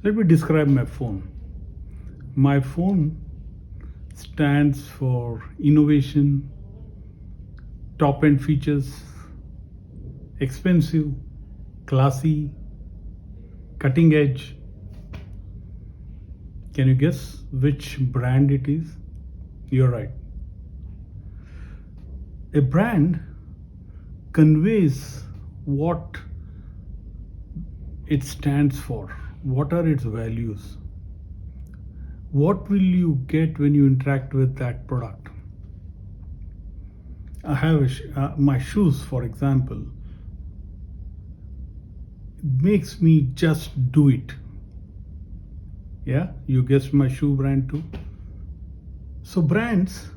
Let me describe my phone. My phone stands for innovation, top end features, expensive, classy, cutting edge. Can you guess which brand it is? You're right. A brand conveys what it stands for, what are its values, what will you get when you interact with that product. I have my shoes, for example, it makes me just do it. Yeah, you guessed my shoe brand too. So brands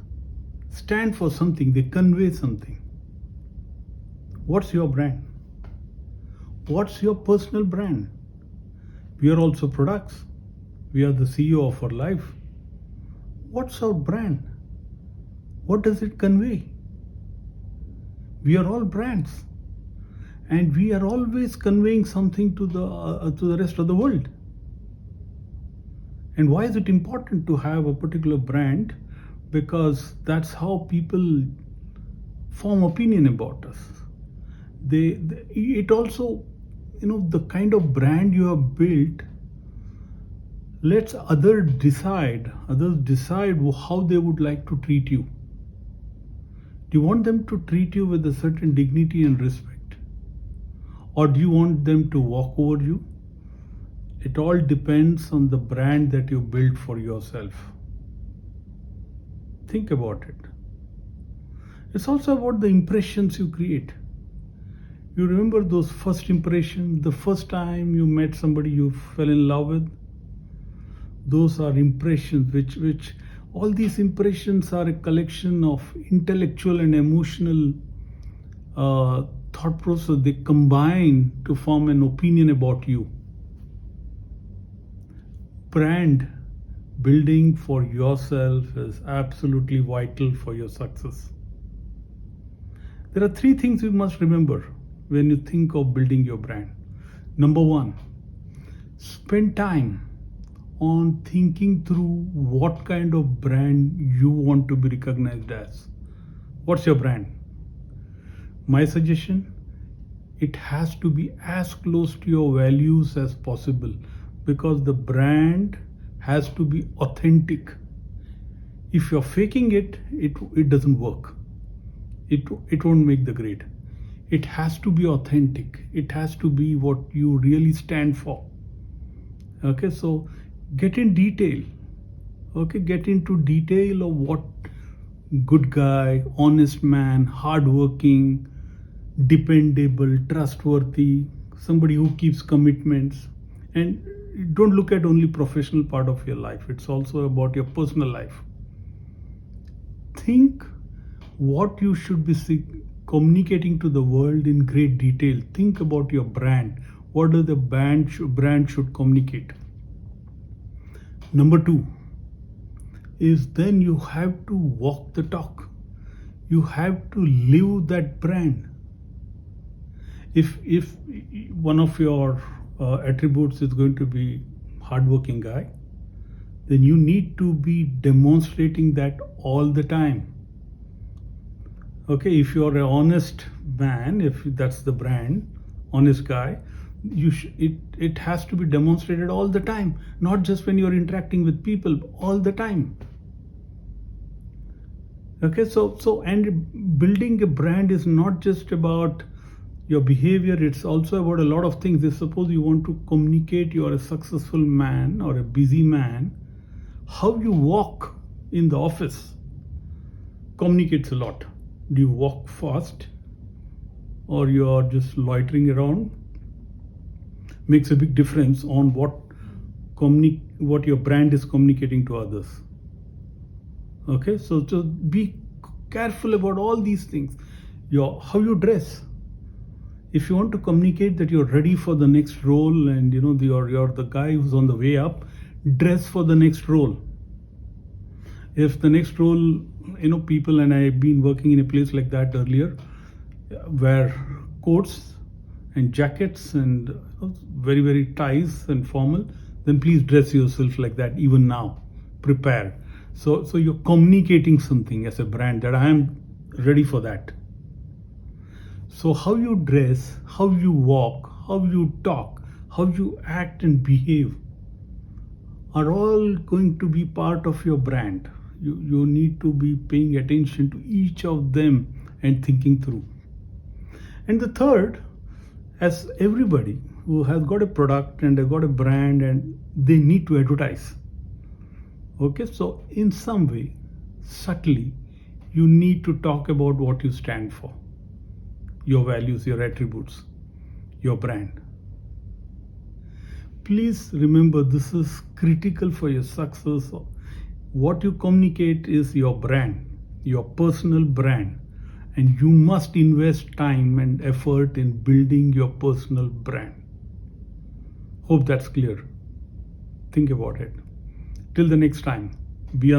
stand for something, they convey something. What's your brand? What's your personal brand? We are also products. We are the CEO of our life. What's our brand? What does it convey? We are all brands, and we are always conveying something to the rest of the world. And why is it important to have a particular brand? Because that's how people form opinion about us. It also, the kind of brand you have built lets others decide how they would like to treat you. Do you want them to treat you with a certain dignity and respect, or do you want them to walk over you? It all depends on the brand that you build for yourself. Think about it. It's also about the impressions you create. You remember those first impressions, the first time you met somebody you fell in love with? Those are impressions which all these impressions are a collection of intellectual and emotional thought process. They combine to form an opinion about you. Brand building for yourself is absolutely vital for your success. There are 3 things you must remember when you think of building your brand. Number 1, spend time on thinking through what kind of brand you want to be recognized as. What's your brand? My suggestion, it has to be as close to your values as possible, because the brand has to be authentic. If you're faking it, it doesn't work. It won't make the grade. It has to be authentic. It has to be what you really stand for. Okay, so get in detail. Okay, get into detail of what good guy, honest man, hardworking, dependable, trustworthy, somebody who keeps commitments. And don't look at only professional part of your life. It's also about your personal life. Think what you should be communicating to the world in great detail. Think about your brand. What does the brand should communicate? Number 2 is then you have to walk the talk. You have to live that brand. If one of your attributes is going to be hardworking guy, then you need to be demonstrating that all the time. Okay, if you're an honest man, if that's the brand, honest guy, it has to be demonstrated all the time, not just when you're interacting with people, all the time. Okay, so and building a brand is not just about your behavior, it's also about a lot of things. If suppose you want to communicate you're a successful man or a busy man, how you walk in the office communicates a lot. Do you walk fast or you are just loitering around? Makes a big difference on what your brand is communicating to others. Okay, so be careful about all these things. How you dress. If you want to communicate that you're ready for the next role and you're the guy who's on the way up, dress for the next role. If the next role, people, and I've been working in a place like that earlier, wear coats and jackets and very, very ties and formal, then please dress yourself like that even now. Prepare. So you're communicating something as a brand that I am ready for that. So how you dress, how you walk, how you talk, how you act and behave are all going to be part of your brand. You need to be paying attention to each of them and thinking through. And the third, as everybody who has got a product and they got a brand and they need to advertise. Okay, so in some way, subtly, you need to talk about what you stand for, your values, your attributes, your brand. Please remember, this is critical for your success. What you communicate is your brand, your personal brand, and you must invest time and effort in building your personal brand. Hope that's clear. Think about it. Till the next time, be on